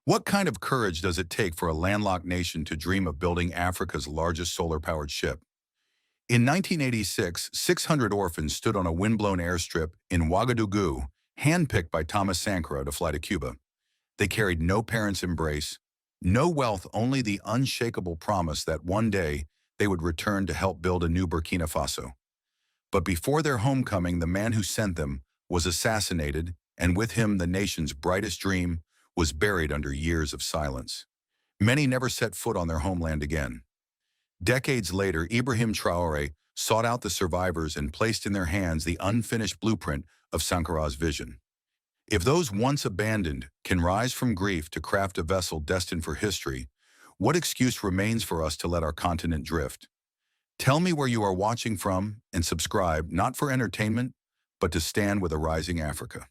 What kind of courage does it take for a landlocked nation to dream of building Africa's largest solar-powered ship? In 1986, 600 orphans stood on a windblown airstrip in Ouagadougou, handpicked by Thomas Sankara to fly to Cuba. They carried no parent's embrace, no wealth, only the unshakable promise that one day they would return to help build a new Burkina Faso. But before their homecoming, the man who sent them was assassinated, and with him the nation's brightest dream was buried under years of silence. Many never set foot on their homeland again. Decades later, Ibrahim Traore sought out the survivors and placed in their hands the unfinished blueprint of Sankara's vision. If those once abandoned can rise from grief to craft a vessel destined for history, what excuse remains for us to let our continent drift? Tell me where you are watching from and subscribe, not for entertainment, but to stand with a rising Africa.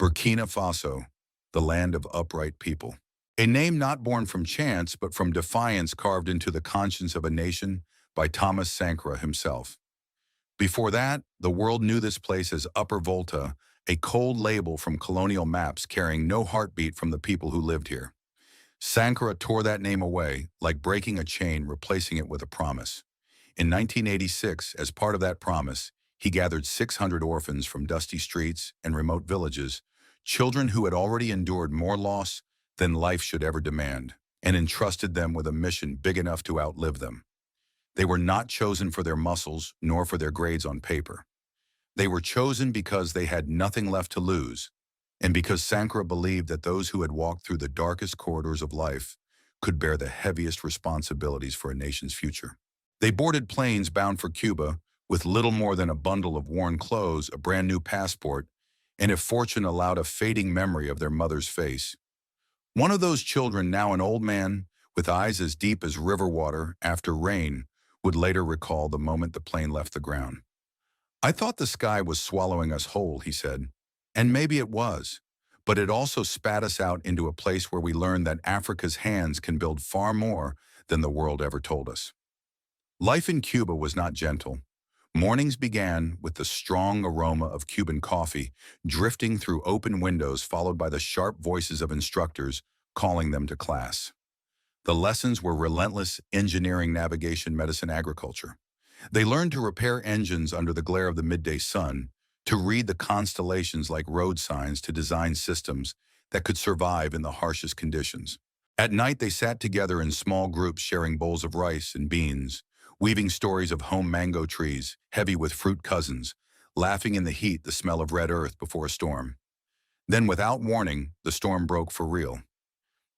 Burkina Faso, the land of upright people. A name not born from chance, but from defiance carved into the conscience of a nation by Thomas Sankara himself. Before that, the world knew this place as Upper Volta, a cold label from colonial maps carrying no heartbeat from the people who lived here. Sankara tore that name away, like breaking a chain, replacing it with a promise. In 1986, as part of that promise, he gathered 600 orphans from dusty streets and remote villages, children who had already endured more loss than life should ever demand, and entrusted them with a mission big enough to outlive them. They were not chosen for their muscles, nor for their grades on paper. They were chosen because they had nothing left to lose, and because Sankara believed that those who had walked through the darkest corridors of life could bear the heaviest responsibilities for a nation's future. They boarded planes bound for Cuba with little more than a bundle of worn clothes, a brand new passport, and if fortune allowed, a fading memory of their mother's face. One of those children, now an old man, with eyes as deep as river water after rain, would later recall the moment the plane left the ground. "I thought the sky was swallowing us whole," he said. "And maybe it was, but it also spat us out into a place where we learned that Africa's hands can build far more than the world ever told us." Life in Cuba was not gentle. Mornings began with the strong aroma of Cuban coffee drifting through open windows, followed by the sharp voices of instructors calling them to class. The lessons were relentless: engineering, navigation, medicine, agriculture. They learned to repair engines under the glare of the midday sun, to read the constellations like road signs, to design systems that could survive in the harshest conditions. At night, they sat together in small groups, sharing bowls of rice and beans, weaving stories of home mango trees, heavy with fruit cousins, laughing in the heat, the smell of red earth before a storm. Then, without warning, the storm broke for real.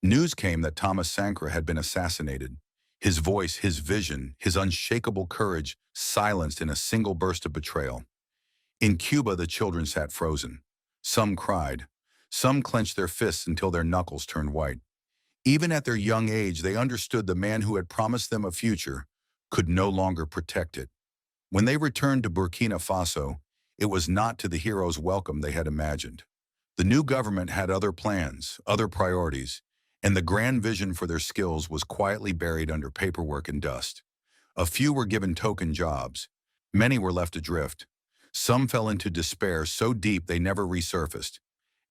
News came that Thomas Sankara had been assassinated. His voice, his vision, his unshakable courage silenced in a single burst of betrayal. In Cuba, the children sat frozen. Some cried. Some clenched their fists until their knuckles turned white. Even at their young age, they understood the man who had promised them a future could no longer protect it. When they returned to Burkina Faso, it was not to the hero's welcome they had imagined. The new government had other plans, other priorities, and the grand vision for their skills was quietly buried under paperwork and dust. A few were given token jobs. Many were left adrift. Some fell into despair so deep they never resurfaced.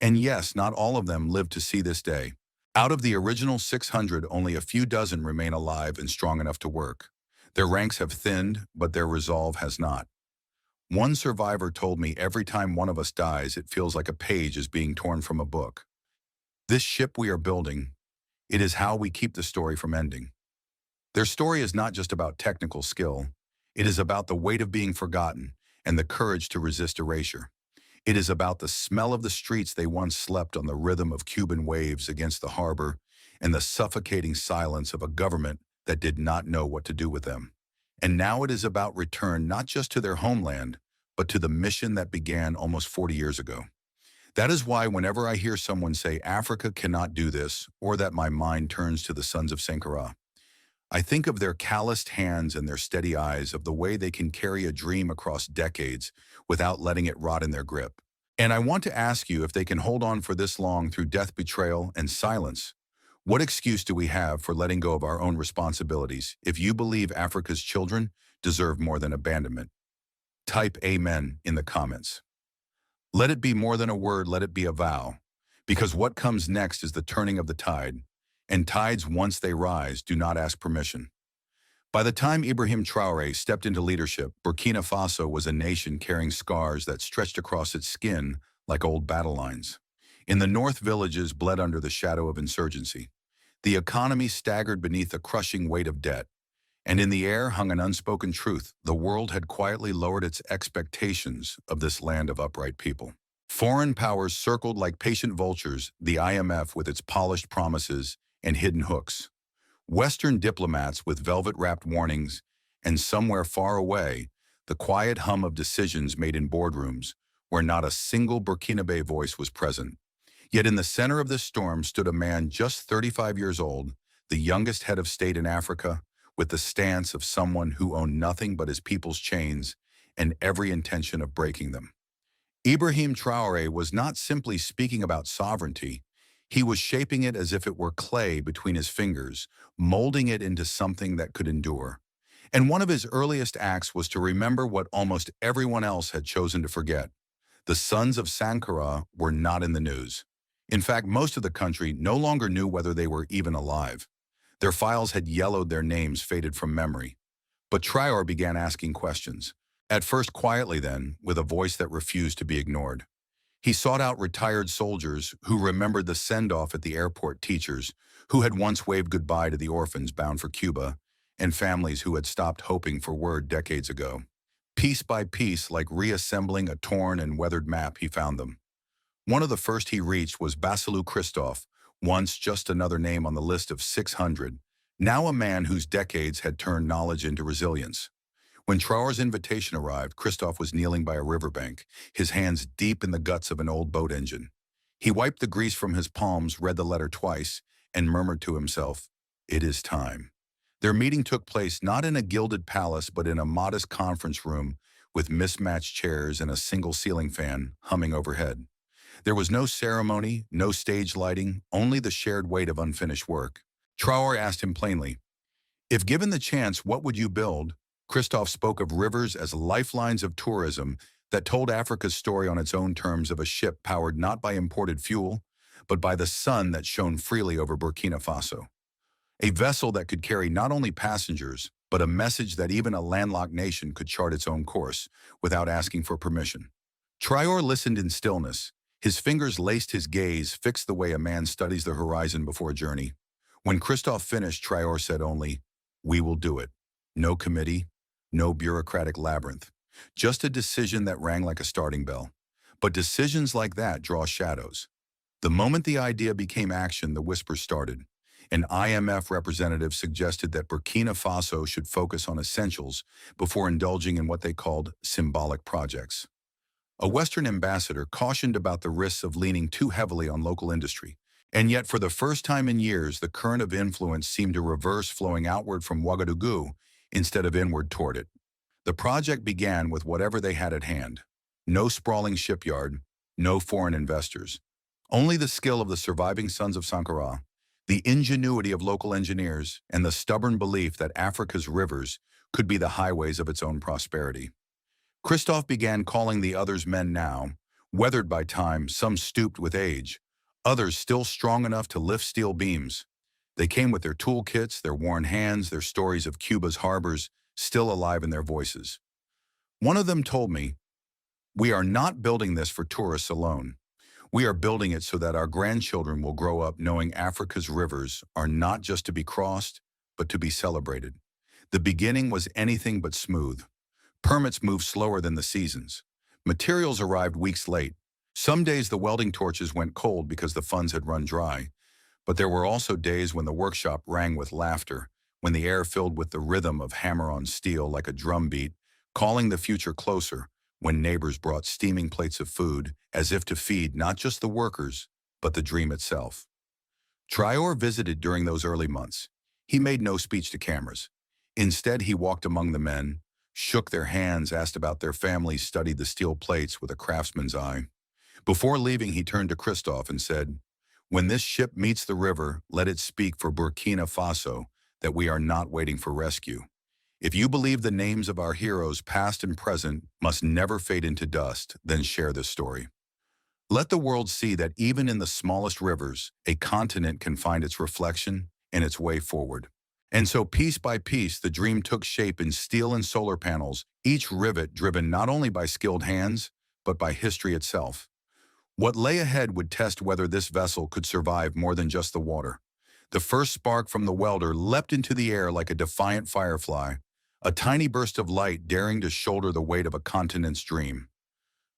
And yes, not all of them lived to see this day. Out of the original 600, only a few dozen remain alive and strong enough to work. Their ranks have thinned, but their resolve has not. One survivor told me, "Every time one of us dies, it feels like a page is being torn from a book. This ship we are building, it is how we keep the story from ending." Their story is not just about technical skill. It is about the weight of being forgotten and the courage to resist erasure. It is about the smell of the streets they once slept on, the rhythm of Cuban waves against the harbor, and the suffocating silence of a government that did not know what to do with them. And now it is about return, not just to their homeland, but to the mission that began almost 40 years ago. That is why whenever I hear someone say Africa cannot do this, or that, my mind turns to the sons of Sankara. I think of their calloused hands and their steady eyes, of the way they can carry a dream across decades without letting it rot in their grip. And I want to ask you, if they can hold on for this long through death, betrayal, and silence, what excuse do we have for letting go of our own responsibilities? If you believe Africa's children deserve more than abandonment, type Amen in the comments. Let it be more than a word, let it be a vow. Because what comes next is the turning of the tide, and tides, once they rise, do not ask permission. By the time Ibrahim Traore stepped into leadership, Burkina Faso was a nation carrying scars that stretched across its skin like old battle lines. In the north, villages bled under the shadow of insurgency. The economy staggered beneath the crushing weight of debt. And in the air hung an unspoken truth: the world had quietly lowered its expectations of this land of upright people. Foreign powers circled like patient vultures, the IMF with its polished promises and hidden hooks. Western diplomats with velvet-wrapped warnings, and somewhere far away, the quiet hum of decisions made in boardrooms where not a single Burkinabé voice was present. Yet in the center of this storm stood a man just 35 years old, the youngest head of state in Africa, with the stance of someone who owned nothing but his people's chains and every intention of breaking them. Ibrahim Traore was not simply speaking about sovereignty. He was shaping it as if it were clay between his fingers, molding it into something that could endure. And one of his earliest acts was to remember what almost everyone else had chosen to forget. The sons of Sankara were not in the news. In fact, most of the country no longer knew whether they were even alive. Their files had yellowed, their names faded from memory. But Traore began asking questions. At first quietly, then with a voice that refused to be ignored. He sought out retired soldiers who remembered the send-off at the airport, teachers who had once waved goodbye to the orphans bound for Cuba, and families who had stopped hoping for word decades ago. Piece by piece, like reassembling a torn and weathered map, he found them. One of the first he reached was Bassirou Christophe, once just another name on the list of 600, now a man whose decades had turned knowledge into resilience. When Traore's invitation arrived, Christophe was kneeling by a riverbank, his hands deep in the guts of an old boat engine. He wiped the grease from his palms, read the letter twice, and murmured to himself, "It is time." Their meeting took place not in a gilded palace, but in a modest conference room with mismatched chairs and a single ceiling fan humming overhead. There was no ceremony, no stage lighting, only the shared weight of unfinished work. Traore asked him plainly, "If given the chance, what would you build?" Christophe spoke of rivers as lifelines of tourism that told Africa's story on its own terms, of a ship powered not by imported fuel, but by the sun that shone freely over Burkina Faso. A vessel that could carry not only passengers, but a message that even a landlocked nation could chart its own course without asking for permission. Traore listened in stillness. His fingers laced his gaze, fixed the way a man studies the horizon before a journey. When Christophe finished, Traore said only, "We will do it." No committee, no bureaucratic labyrinth, just a decision that rang like a starting bell. But decisions like that draw shadows. The moment the idea became action, the whispers started. An IMF representative suggested that Burkina Faso should focus on essentials before indulging in what they called symbolic projects. A Western ambassador cautioned about the risks of leaning too heavily on local industry. And yet, for the first time in years, the current of influence seemed to reverse, flowing outward from Ouagadougou instead of inward toward it. The project began with whatever they had at hand. No sprawling shipyard, no foreign investors. Only the skill of the surviving sons of Sankara, the ingenuity of local engineers, and the stubborn belief that Africa's rivers could be the highways of its own prosperity. Christophe began calling the others men now, weathered by time, some stooped with age, others still strong enough to lift steel beams. They came with their toolkits, their worn hands, their stories of Cuba's harbors, still alive in their voices. One of them told me, "We are not building this for tourists alone. We are building it so that our grandchildren will grow up knowing Africa's rivers are not just to be crossed, but to be celebrated." The beginning was anything but smooth. Permits moved slower than the seasons. Materials arrived weeks late. Some days the welding torches went cold because the funds had run dry. But there were also days when the workshop rang with laughter, when the air filled with the rhythm of hammer on steel like a drum beat, calling the future closer, when neighbors brought steaming plates of food, as if to feed not just the workers, but the dream itself. Traore visited during those early months. He made no speech to cameras. Instead, he walked among the men, shook their hands, asked about their families, studied the steel plates with a craftsman's eye. Before leaving, he turned to Christophe and said, "When this ship meets the river, let it speak for Burkina Faso that we are not waiting for rescue. If you believe the names of our heroes, past and present, must never fade into dust, then share this story." Let the world see that even in the smallest rivers, a continent can find its reflection and its way forward. And so piece by piece, the dream took shape in steel and solar panels, each rivet driven not only by skilled hands, but by history itself. What lay ahead would test whether this vessel could survive more than just the water. The first spark from the welder leapt into the air like a defiant firefly, a tiny burst of light daring to shoulder the weight of a continent's dream.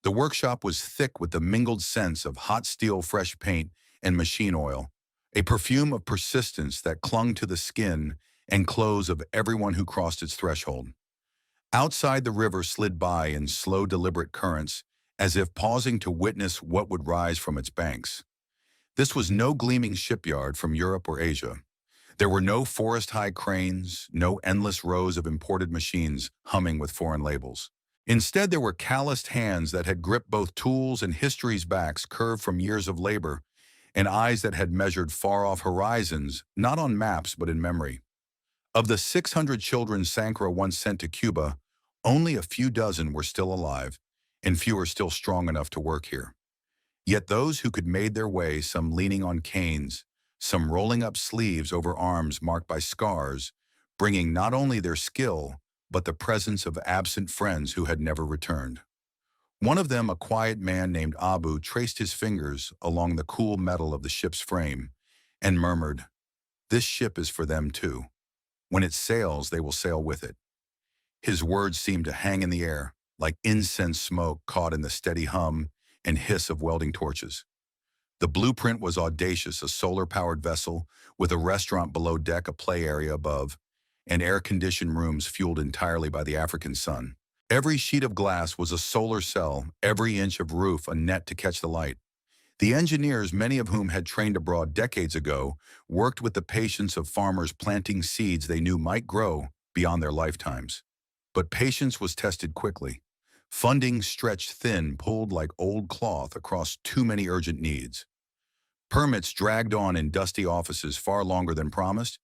The workshop was thick with the mingled scents of hot steel, fresh paint, and machine oil, a perfume of persistence that clung to the skin and clothes of everyone who crossed its threshold. Outside, the river slid by in slow, deliberate currents, as if pausing to witness what would rise from its banks. This was no gleaming shipyard from Europe or Asia. There were no forest-high cranes, no endless rows of imported machines humming with foreign labels. Instead, there were calloused hands that had gripped both tools and history's backs curved from years of labor, and eyes that had measured far-off horizons, not on maps but in memory. Of the 600 children Sankara once sent to Cuba, only a few dozen were still alive, and fewer still strong enough to work here. Yet those who could made their way, some leaning on canes, some rolling up sleeves over arms marked by scars, bringing not only their skill, but the presence of absent friends who had never returned. One of them, a quiet man named Abu, traced his fingers along the cool metal of the ship's frame and murmured, "This ship is for them too. When it sails, they will sail with it." His words seemed to hang in the air, like incense smoke caught in the steady hum and hiss of welding torches. The blueprint was audacious, a solar-powered vessel with a restaurant below deck, a play area above, and air-conditioned rooms fueled entirely by the African sun. Every sheet of glass was a solar cell, every inch of roof a net to catch the light. The engineers, many of whom had trained abroad decades ago, worked with the patience of farmers planting seeds they knew might grow beyond their lifetimes. But patience was tested quickly. Funding stretched thin, pulled like old cloth across too many urgent needs. Permits dragged on in dusty offices far longer than promised,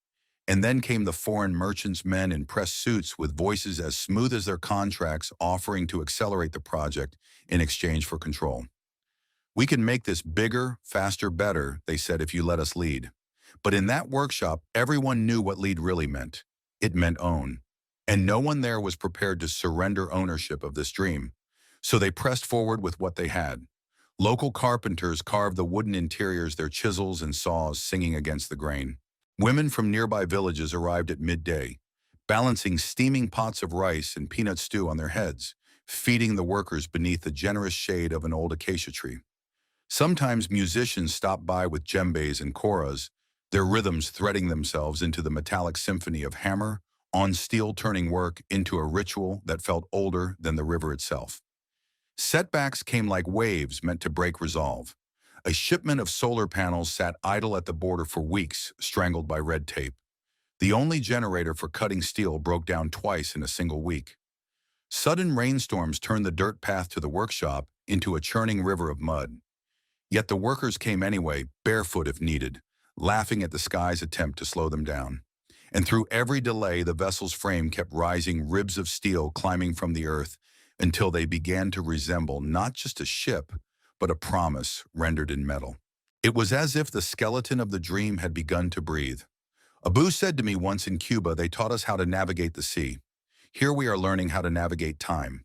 and then came the foreign merchants' men in pressed suits with voices as smooth as their contracts offering to accelerate the project in exchange for control. "We can make this bigger, faster, better," they said, "if you let us lead." But in that workshop, everyone knew what lead really meant. It meant own. And no one there was prepared to surrender ownership of this dream. So they pressed forward with what they had. Local carpenters carved the wooden interiors, their chisels and saws singing against the grain. Women from nearby villages arrived at midday, balancing steaming pots of rice and peanut stew on their heads, feeding the workers beneath the generous shade of an old acacia tree. Sometimes musicians stopped by with djembes and koras, their rhythms threading themselves into the metallic symphony of hammer on steel, turning work into a ritual that felt older than the river itself. Setbacks came like waves meant to break resolve. A shipment of solar panels sat idle at the border for weeks, strangled by red tape. The only generator for cutting steel broke down twice in a single week. Sudden rainstorms turned the dirt path to the workshop into a churning river of mud. Yet the workers came anyway, barefoot if needed, laughing at the sky's attempt to slow them down. And through every delay, the vessel's frame kept rising, ribs of steel climbing from the earth, until they began to resemble not just a ship, but a promise rendered in metal. It was as if the skeleton of the dream had begun to breathe. Abu said to me once, in Cuba, they taught us how to navigate the sea. Here we are learning how to navigate time.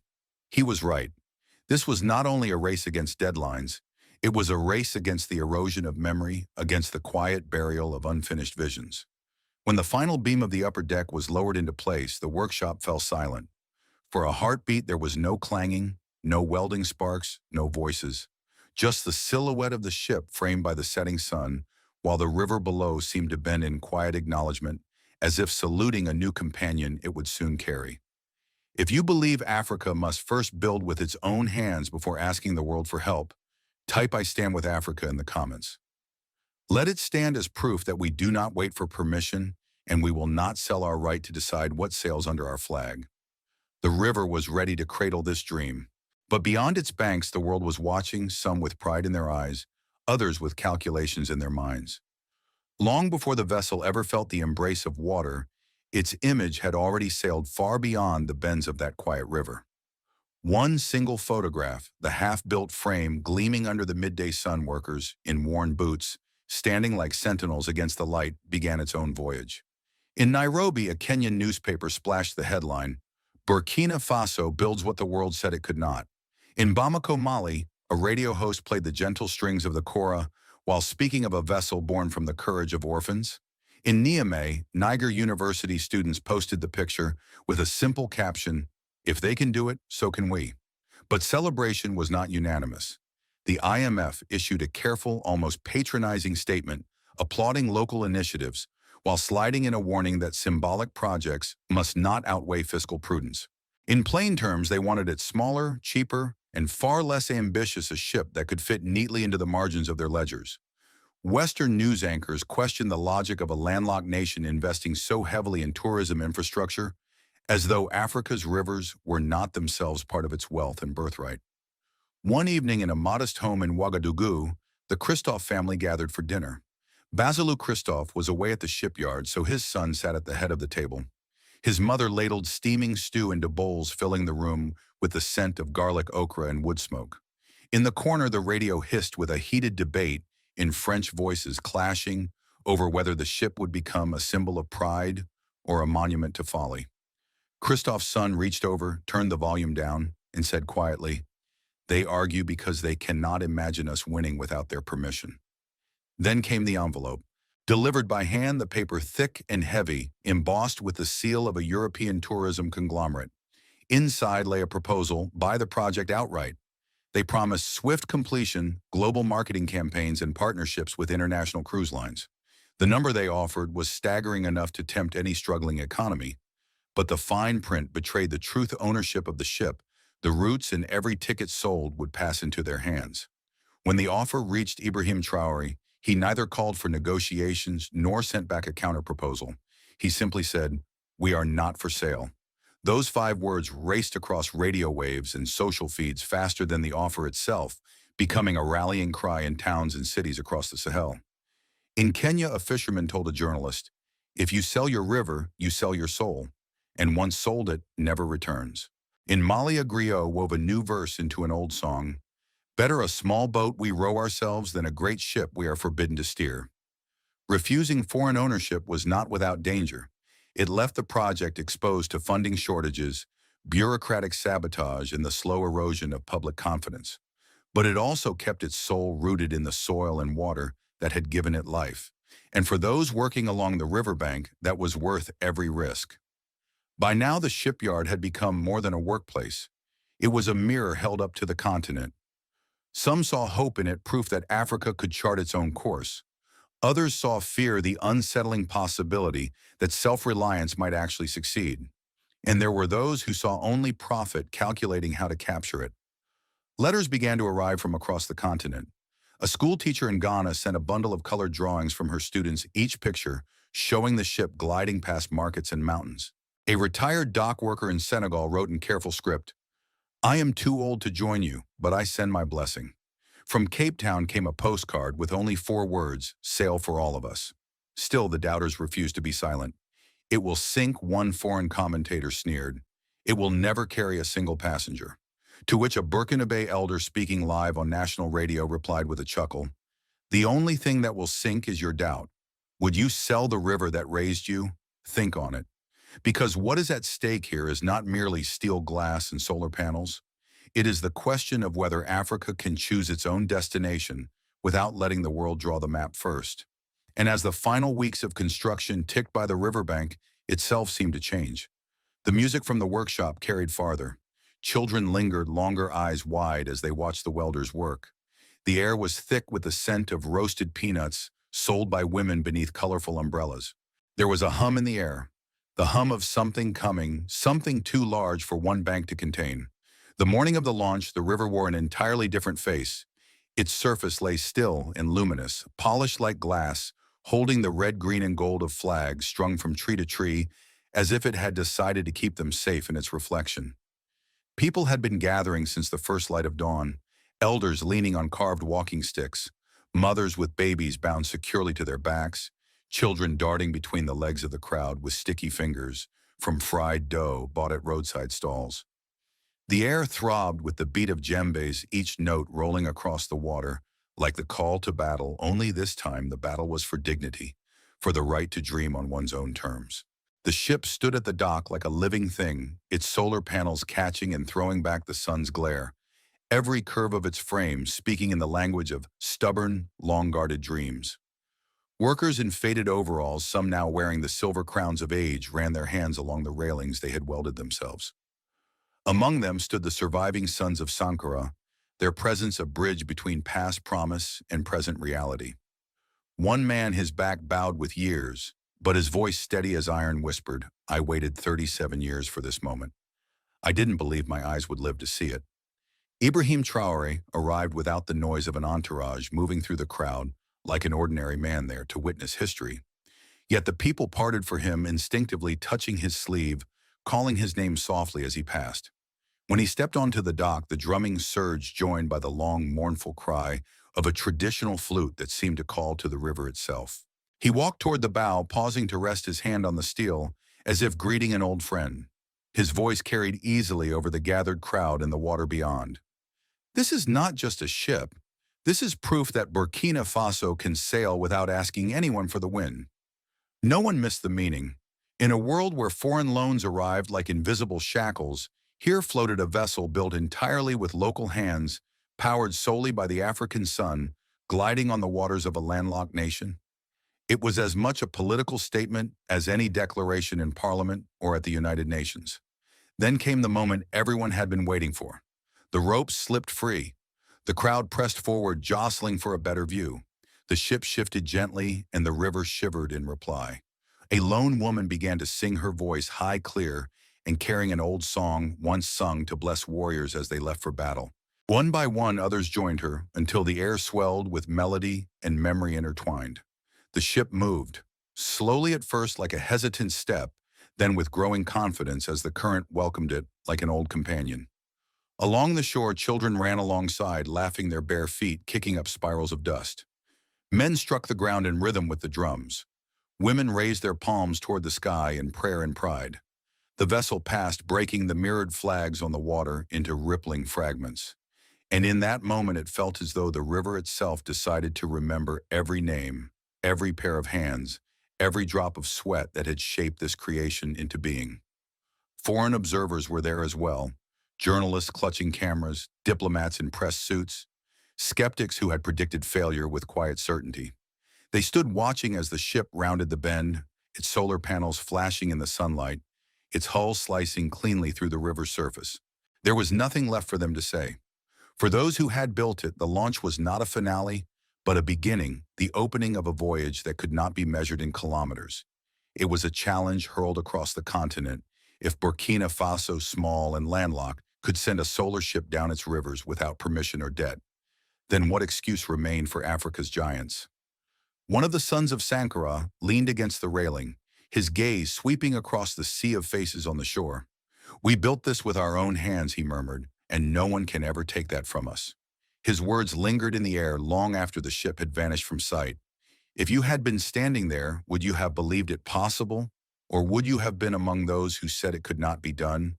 He was right. This was not only a race against deadlines, it was a race against the erosion of memory, against the quiet burial of unfinished visions. When the final beam of the upper deck was lowered into place, the workshop fell silent. For a heartbeat, there was no clanging, no welding sparks, no voices. Just the silhouette of the ship framed by the setting sun, while the river below seemed to bend in quiet acknowledgement, as if saluting a new companion it would soon carry. If you believe Africa must first build with its own hands before asking the world for help, type "I stand with Africa" in the comments. Let it stand as proof that we do not wait for permission, and we will not sell our right to decide what sails under our flag. The river was ready to cradle this dream. But beyond its banks, the world was watching, some with pride in their eyes, others with calculations in their minds. Long before the vessel ever felt the embrace of water, its image had already sailed far beyond the bends of that quiet river. One single photograph, the half-built frame gleaming under the midday sun, workers in worn boots, standing like sentinels against the light, began its own voyage. In Nairobi, a Kenyan newspaper splashed the headline, "Burkina Faso builds what the world said it could not." In Bamako, Mali, a radio host played the gentle strings of the kora while speaking of a vessel born from the courage of orphans. In Niamey, Niger University students posted the picture with a simple caption, "If they can do it, so can we." But celebration was not unanimous. The IMF issued a careful, almost patronizing statement applauding local initiatives while sliding in a warning that symbolic projects must not outweigh fiscal prudence. In plain terms, they wanted it smaller, cheaper, and far less ambitious a ship that could fit neatly into the margins of their ledgers. Western news anchors questioned the logic of a landlocked nation investing so heavily in tourism infrastructure, as though Africa's rivers were not themselves part of its wealth and birthright. One evening in a modest home in Ouagadougou, the Christophe family gathered for dinner. Basilou Christophe was away at the shipyard, so his son sat at the head of the table. His mother ladled steaming stew into bowls, filling the room with the scent of garlic, okra, and wood smoke. In the corner, the radio hissed with a heated debate in French voices clashing over whether the ship would become a symbol of pride or a monument to folly. Christophe's son reached over, turned the volume down, and said quietly, "They argue because they cannot imagine us winning without their permission." Then came the envelope. Delivered by hand, the paper thick and heavy, embossed with the seal of a European tourism conglomerate. Inside lay a proposal: buy the project outright. They promised swift completion, global marketing campaigns, and partnerships with international cruise lines. The number they offered was staggering enough to tempt any struggling economy, but the fine print betrayed the truth: ownership of the ship, the routes, and every ticket sold would pass into their hands. When the offer reached Ibrahim Traore, he neither called for negotiations nor sent back a counterproposal. He simply said, "We are not for sale." Those 5 words raced across radio waves and social feeds faster than the offer itself, becoming a rallying cry in towns and cities across the Sahel. In Kenya, a fisherman told a journalist, "If you sell your river, you sell your soul, and once sold it, never returns." In Mali, a griot wove a new verse into an old song, "Better a small boat we row ourselves than a great ship we are forbidden to steer." Refusing foreign ownership was not without danger. It left the project exposed to funding shortages, bureaucratic sabotage, and the slow erosion of public confidence. But it also kept its soul rooted in the soil and water that had given it life. And for those working along the riverbank, that was worth every risk. By now, the shipyard had become more than a workplace. It was a mirror held up to the continent. Some saw hope in it, proof that Africa could chart its own course. Others saw fear, the unsettling possibility that self-reliance might actually succeed. And there were those who saw only profit, calculating how to capture it. Letters began to arrive from across the continent. A school teacher in Ghana sent a bundle of colored drawings from her students, each picture showing the ship gliding past markets and mountains. A retired dock worker in Senegal wrote in careful script, "I am too old to join you, but I send my blessing." From Cape Town came a postcard with only 4 words, "Sail for all of us." Still, the doubters refused to be silent. "It will sink," one foreign commentator sneered. "It will never carry a single passenger." To which a Burkinabé elder speaking live on national radio replied with a chuckle, "The only thing that will sink is your doubt. Would you sell the river that raised you? Think on it." Because what is at stake here is not merely steel glass and solar panels. It is the question of whether Africa can choose its own destination without letting the world draw the map first. And as the final weeks of construction ticked by, the riverbank itself seemed to change. The music from the workshop carried farther. Children lingered longer, eyes wide, as they watched the welders work. The air was thick with the scent of roasted peanuts sold by women beneath colorful umbrellas. There was a hum in the air, the hum of something coming, something too large for one bank to contain. The morning of the launch, the river wore an entirely different face. Its surface lay still and luminous, polished like glass, holding the red, green, and gold of flags strung from tree to tree, as if it had decided to keep them safe in its reflection. People had been gathering since the first light of dawn, elders leaning on carved walking sticks, mothers with babies bound securely to their backs, children darting between the legs of the crowd with sticky fingers from fried dough bought at roadside stalls. The air throbbed with the beat of djembes, each note rolling across the water, like the call to battle, only this time the battle was for dignity, for the right to dream on one's own terms. The ship stood at the dock like a living thing, its solar panels catching and throwing back the sun's glare, every curve of its frame speaking in the language of stubborn, long-guarded dreams. Workers in faded overalls, some now wearing the silver crowns of age, ran their hands along the railings they had welded themselves. Among them stood the surviving sons of Sankara, their presence a bridge between past promise and present reality. One man, his back bowed with years, but his voice steady as iron, whispered, "I waited 37 years for this moment. I didn't believe my eyes would live to see it." Ibrahim Traore arrived without the noise of an entourage, moving through the crowd like an ordinary man there to witness history. Yet the people parted for him, instinctively touching his sleeve, calling his name softly as he passed. When he stepped onto the dock, the drumming surged, joined by the long, mournful cry of a traditional flute that seemed to call to the river itself. He walked toward the bow, pausing to rest his hand on the steel, as if greeting an old friend. His voice carried easily over the gathered crowd and the water beyond. "This is not just a ship. This is proof that Burkina Faso can sail without asking anyone for the wind." No one missed the meaning. In a world where foreign loans arrived like invisible shackles, here floated a vessel built entirely with local hands, powered solely by the African sun, gliding on the waters of a landlocked nation. It was as much a political statement as any declaration in Parliament or at the United Nations. Then came the moment everyone had been waiting for. The ropes slipped free. The crowd pressed forward, jostling for a better view. The ship shifted gently, and the river shivered in reply. A lone woman began to sing, her voice high, clear, and carrying an old song once sung to bless warriors as they left for battle. One by one, others joined her, until the air swelled with melody and memory intertwined. The ship moved, slowly at first like a hesitant step, then with growing confidence as the current welcomed it like an old companion. Along the shore, children ran alongside, laughing their bare feet, kicking up spirals of dust. Men struck the ground in rhythm with the drums. Women raised their palms toward the sky in prayer and pride. The vessel passed, breaking the mirrored flags on the water into rippling fragments. And in that moment, it felt as though the river itself decided to remember every name, every pair of hands, every drop of sweat that had shaped this creation into being. Foreign observers were there as well, journalists clutching cameras, diplomats in press suits, skeptics who had predicted failure with quiet certainty. They stood watching as the ship rounded the bend, its solar panels flashing in the sunlight, its hull slicing cleanly through the river's surface. There was nothing left for them to say. For those who had built it, the launch was not a finale, but a beginning, the opening of a voyage that could not be measured in kilometers. It was a challenge hurled across the continent. If Burkina Faso, small and landlocked, could send a solar ship down its rivers without permission or debt, then what excuse remained for Africa's giants? One of the sons of Sankara leaned against the railing, his gaze sweeping across the sea of faces on the shore. "We built this with our own hands," he murmured, "and no one can ever take that from us." His words lingered in the air long after the ship had vanished from sight. If you had been standing there, would you have believed it possible? Or would you have been among those who said it could not be done?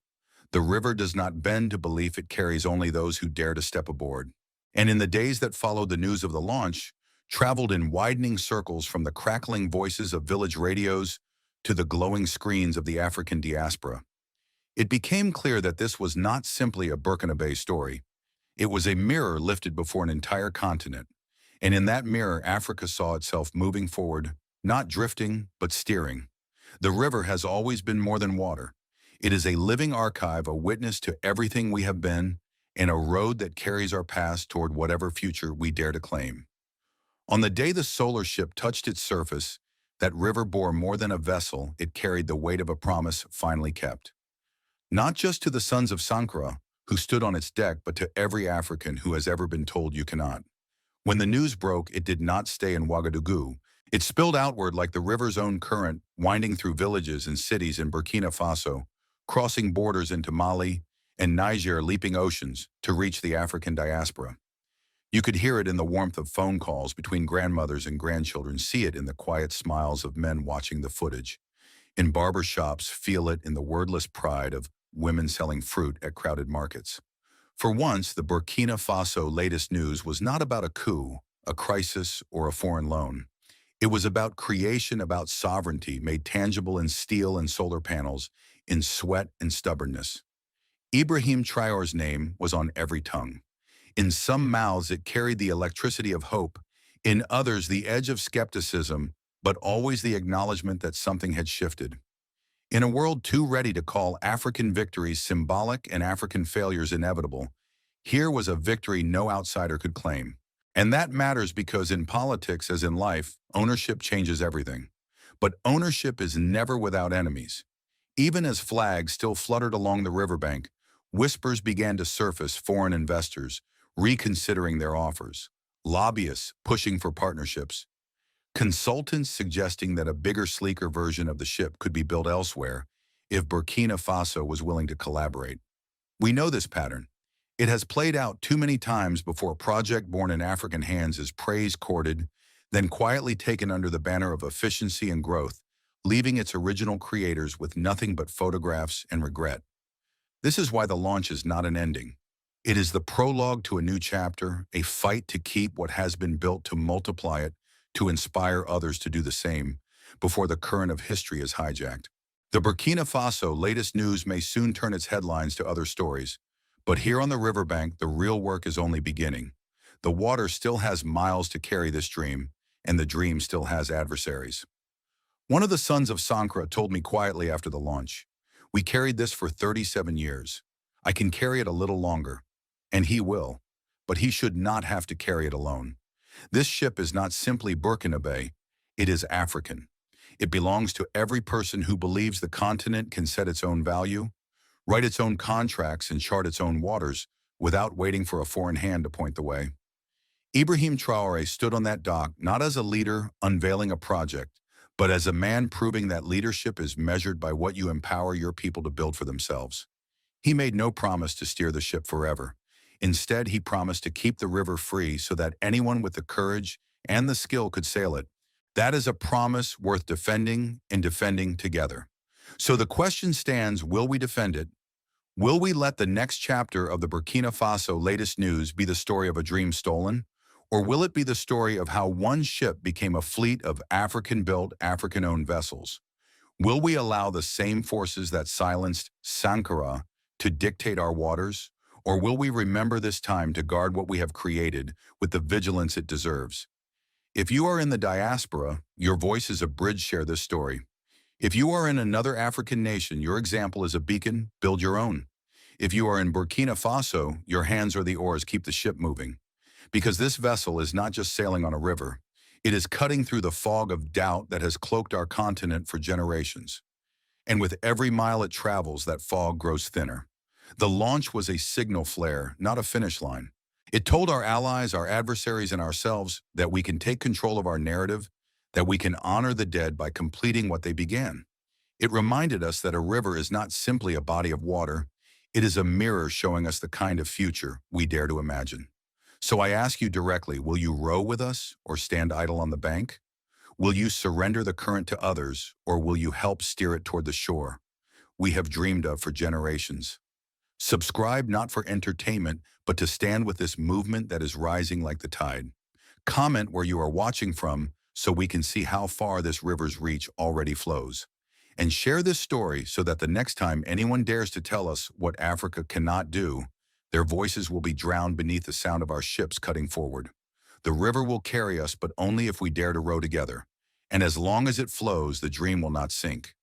The river does not bend to belief, it carries only those who dare to step aboard. And in the days that followed, the news of the launch traveled in widening circles, from the crackling voices of village radios to the glowing screens of the African diaspora. It became clear that this was not simply a Burkinabé story. It was a mirror lifted before an entire continent. And in that mirror, Africa saw itself moving forward, not drifting, but steering. The river has always been more than water. It is a living archive, a witness to everything we have been, and a road that carries our past toward whatever future we dare to claim. On the day the solar ship touched its surface, that river bore more than a vessel, it carried the weight of a promise finally kept. Not just to the sons of Sankara, who stood on its deck, but to every African who has ever been told you cannot. When the news broke, it did not stay in Ouagadougou. It spilled outward like the river's own current, winding through villages and cities in Burkina Faso, crossing borders into Mali and Niger, leaping oceans to reach the African diaspora. You could hear it in the warmth of phone calls between grandmothers and grandchildren, see it in the quiet smiles of men watching the footage. In barber shops, feel it in the wordless pride of women selling fruit at crowded markets. For once, the Burkina Faso latest news was not about a coup, a crisis, or a foreign loan. It was about creation, about sovereignty made tangible in steel and solar panels, in sweat and stubbornness. Ibrahim Traore's name was on every tongue. In some mouths it carried the electricity of hope, in others the edge of skepticism, but always the acknowledgement that something had shifted. In a world too ready to call African victories symbolic and African failures inevitable, here was a victory no outsider could claim. And that matters because in politics, as in life, ownership changes everything. But ownership is never without enemies. Even as flags still fluttered along the riverbank, whispers began to surface: foreign investors reconsidering their offers, lobbyists pushing for partnerships, consultants suggesting that a bigger, sleeker version of the ship could be built elsewhere if Burkina Faso was willing to collaborate. We know this pattern. It has played out too many times before a project born in African hands is praise courted, then quietly taken under the banner of efficiency and growth, leaving its original creators with nothing but photographs and regret. This is why the launch is not an ending. It is the prologue to a new chapter, a fight to keep what has been built, to multiply it, to inspire others to do the same, before the current of history is hijacked. The Burkina Faso latest news may soon turn its headlines to other stories, but here on the riverbank, the real work is only beginning. The water still has miles to carry this dream, and the dream still has adversaries. One of the sons of Sankara told me quietly after the launch, "We carried this for 37 years. I can carry it a little longer." And he will, but he should not have to carry it alone. This ship is not simply Burkinabé, it is African. It belongs to every person who believes the continent can set its own value, write its own contracts, and chart its own waters without waiting for a foreign hand to point the way. Ibrahim Traore stood on that dock not as a leader unveiling a project, but as a man proving that leadership is measured by what you empower your people to build for themselves. He made no promise to steer the ship forever. Instead, he promised to keep the river free so that anyone with the courage and the skill could sail it. That is a promise worth defending and defending together. So the question stands, will we defend it? Will we let the next chapter of the Burkina Faso latest news be the story of a dream stolen? Or will it be the story of how one ship became a fleet of African-built, African-owned vessels? Will we allow the same forces that silenced Sankara to dictate our waters? Or will we remember this time to guard what we have created with the vigilance it deserves? If you are in the diaspora, your voice is a bridge. Share this story. If you are in another African nation, your example is a beacon. Build your own. If you are in Burkina Faso, your hands are the oars. Keep the ship moving. Because this vessel is not just sailing on a river. It is cutting through the fog of doubt that has cloaked our continent for generations. And with every mile it travels, that fog grows thinner. The launch was a signal flare, not a finish line. It told our allies, our adversaries, and ourselves that we can take control of our narrative, that we can honor the dead by completing what they began. It reminded us that a river is not simply a body of water. It is a mirror showing us the kind of future we dare to imagine. So I ask you directly, will you row with us or stand idle on the bank? Will you surrender the current to others, or will you help steer it toward the shore we have dreamed of for generations? Subscribe not for entertainment, but to stand with this movement that is rising like the tide. Comment where you are watching from so we can see how far this river's reach already flows. And share this story so that the next time anyone dares to tell us what Africa cannot do, their voices will be drowned beneath the sound of our ships cutting forward. The river will carry us, but only if we dare to row together. And as long as it flows, the dream will not sink.